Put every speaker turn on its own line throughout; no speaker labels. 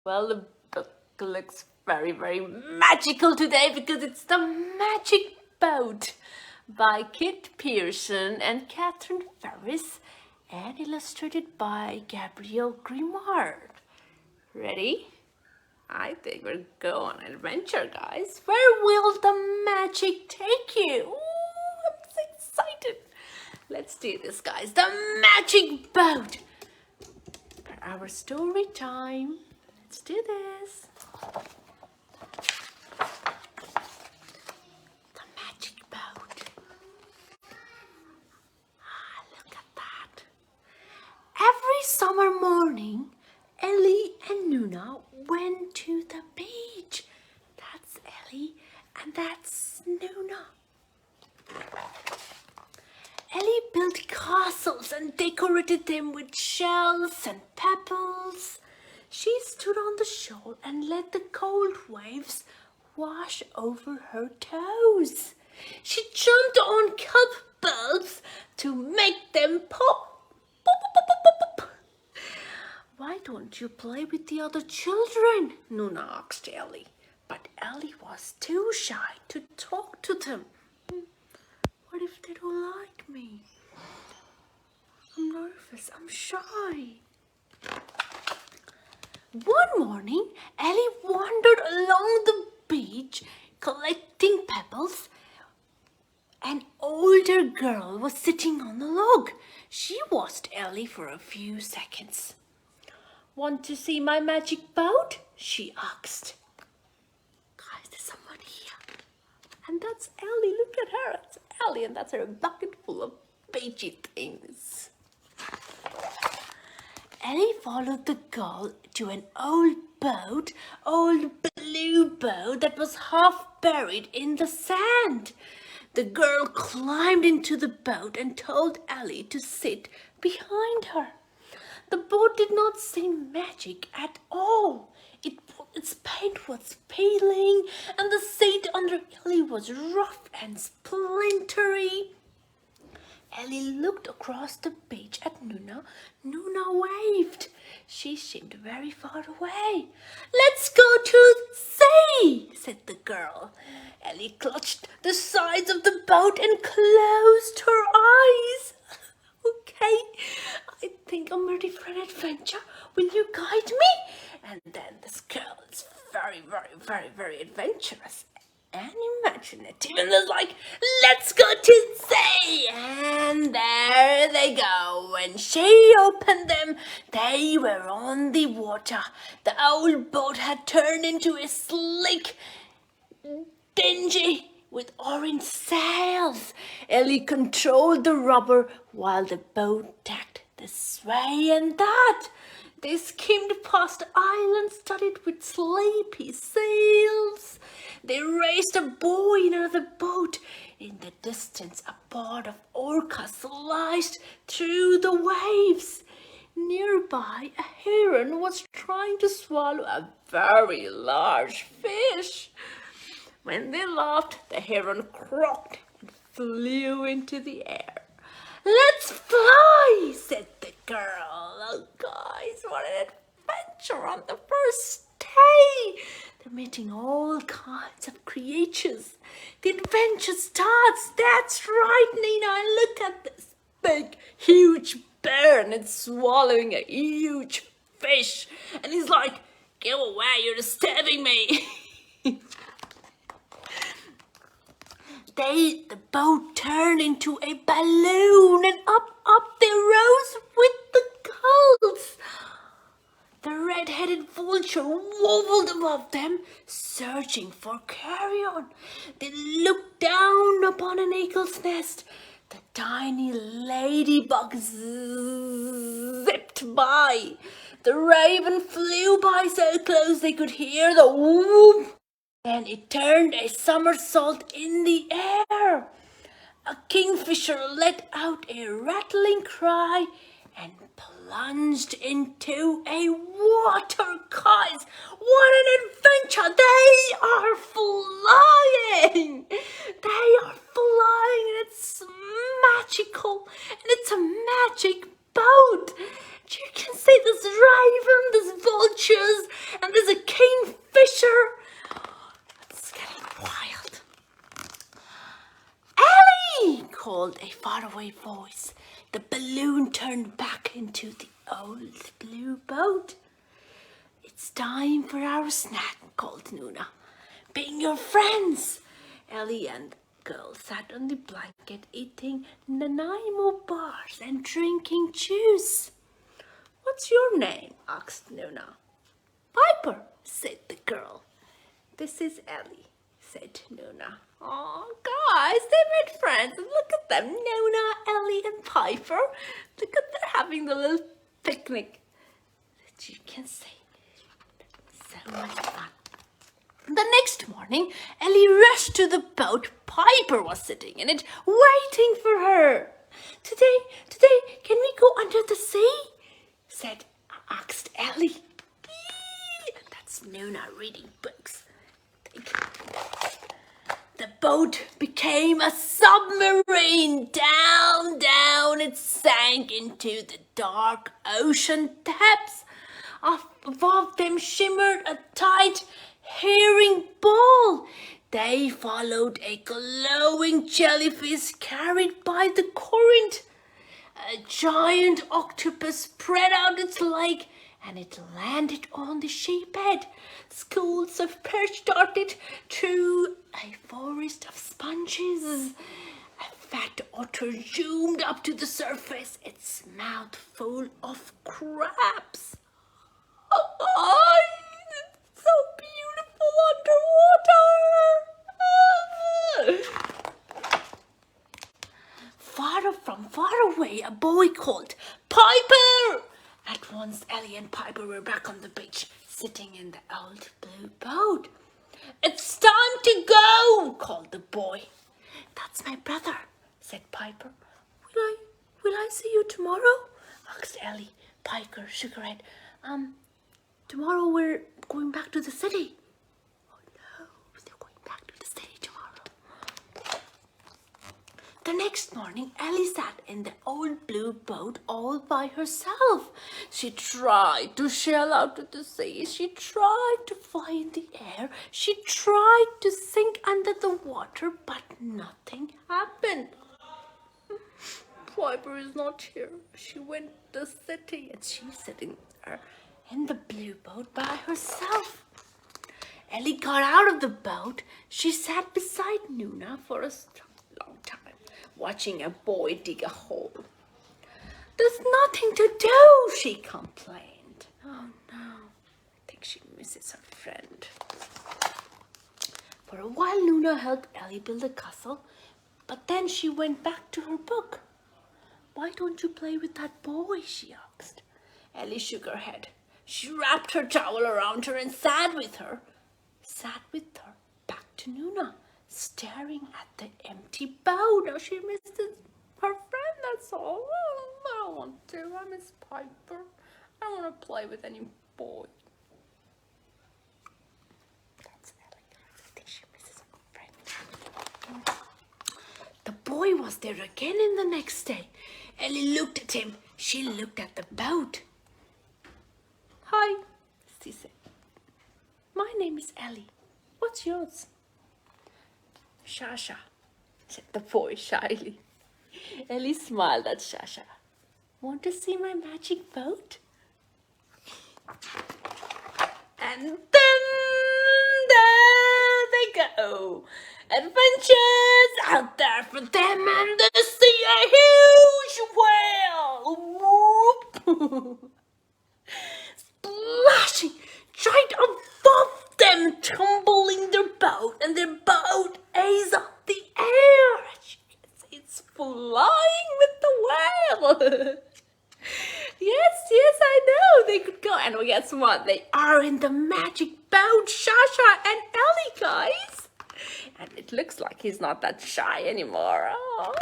Well, the book looks very, very magical today because it's The Magic Boat by Pearson and Katherine Farris and illustrated by Gabrielle Grimard. Ready? I think we'll go on an adventure, guys. Where will the magic take you? Ooh, I'm so excited. Let's do this, guys. The Magic Boat. For our story time. Let's do this. The Magic Boat. Ah, look at that. Every summer morning, Ellie and Nonna went to the beach. That's Ellie and that's Nonna. Ellie built castles and decorated them with shells and pebbles. She stood on the shore and let the cold waves wash over her toes. She jumped on kelp bulbs to make them pop. Pop, pop, pop, pop, pop. Why don't you play with the other children? Nonna asked Ellie. But Ellie was too shy to talk to them. What if they don't like me? I'm nervous, I'm shy. One morning, Ellie wandered along the beach collecting pebbles. An older girl was sitting on the log. She watched Ellie for a few seconds. Want to see my magic boat? She asked. Guys, there's someone here. And that's Ellie. Look at her. It's Ellie, and that's her bucket full of beachy things. Ellie followed the girl to an old blue boat that was half buried in the sand. The girl climbed into the boat and told Ellie to sit behind her. The boat did not seem magic at all. Its paint was peeling and the seat under Ellie was rough and splintery. Ellie looked across the beach at Nonna. Nonna waved. She seemed very far away. Let's go to sea, said the girl. Ellie clutched the sides of the boat and closed her eyes. Okay, I think I'm ready for an adventure. Will you guide me? And then this girl is very, very, very, very adventurous and imaginative, and they're like, let's go to sea. And there they go. When she opened them, they were on the water. The old boat had turned into a slick dingy with orange sails. Ellie controlled the rudder while the boat tacked this way and that. They skimmed past islands studded with sleepy sails. They raced a buoy in another boat. In the distance, a pod of orcas sliced through the waves. Nearby, a heron was trying to swallow a very large fish. When they laughed, the heron croaked and flew into the air. Let's fly, said the girl. Oh, guys, what an adventure on the first day. They're meeting all kinds of creatures. The adventure starts. That's right, Nina. Look at this big, huge bear, and it's swallowing a huge fish. And he's like, go away, you're disturbing me. The boat turned into a balloon, and up they rose with the gulls. The red-headed vulture wobbled above them, searching for carrion. They looked down upon an eagle's nest. The tiny ladybug zipped by. The raven flew by so close they could hear the whoop. Then it turned a somersault in the air. A kingfisher let out a rattling cry and plunged into a water. Guys, what an adventure! They are flying! They are flying, and it's magical, and it's a magic boat. You can see this raven, this vultures, and called a faraway voice. The balloon turned back into the old blue boat. "It's time for our snack," called Nonna. "Bring your friends." Ellie and the girl sat on the blanket eating Nanaimo bars and drinking juice. "What's your name?" asked Nonna. "Piper," said the girl. "This is Ellie," said Nonna. "Oh, guys, they made friends. Look at them, Nonna, Ellie, and Piper. Look at them having the little picnic that you can see. So much fun." The next morning, Ellie rushed to the boat. Piper was sitting in it, waiting for her. Today, can we go under the sea?" asked Ellie. That's Nonna reading books. The boat became a submarine. Down it sank into the dark ocean depths. Above them shimmered a tight herring ball. They followed a glowing jellyfish carried by the current. A giant octopus spread out its leg and it landed on the sheephead. Schools of perch darted through a forest of sponges. A fat otter zoomed up to the surface, its mouth full of crabs. Oh, it's so beautiful underwater. From far away, a boy called, "Piper!" At once, Ellie and Piper were back on the beach, sitting in the old blue boat. "It's time to go," called the boy. "That's my brother," said Piper. Will I see you tomorrow?" asked Ellie. Piper shook her head. Tomorrow we're going back to the city." "Oh no, they're going back to the city tomorrow." The next morning, Ellie sat in the old blue boat all by herself. She tried to sail out to the sea. She tried to fly in the air. She tried to sink under the water, but nothing happened. Piper is not here. She went to the city and she's sitting there in the blue boat by herself. Ellie got out of the boat. She sat beside Nonna for a long time, watching a boy dig a hole. "There's nothing to do," she complained. "Oh no, I think she misses her friend." For a while, Nonna helped Ellie build a castle, but then she went back to her book. "Why don't you play with that boy?" she asked. Ellie shook her head. She wrapped her towel around her and sat with her back to Nonna, staring at the empty boat. Now she missed her friend, that's all. I don't want to. I miss Piper. I don't want to play with any boy. That's Ellie. I think she misses her friend. The boy was there again in the next day. Ellie looked at him. She looked at the boat. "Hi," she said. "My name is Ellie. What's yours?" "Shasha," said the boy shyly. Ellie smiled at Shasha. "Want to see my magic boat?" And then there they go. Adventures out there for them and the sea. A huge whale. Whoop. Splashing right above them, tumbling their boat, and their boat is up the air. It's flying with the whale. Yes, I know. They could go. And guess what? They are in the magic boat, Shasha and Ellie, guys. And it looks like he's not that shy anymore. Oh.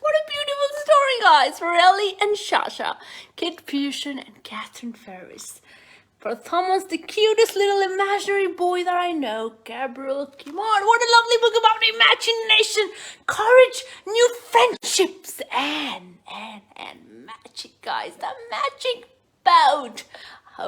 What a beautiful story, guys, for Ellie and Shasha, Kid Pearson and Katherine Farris. For Thomas, the cutest little imaginary boy that I know, Gabrielle, Grimard. What a lovely book about imagination, courage, new friendships, and magic, guys. The magic boat.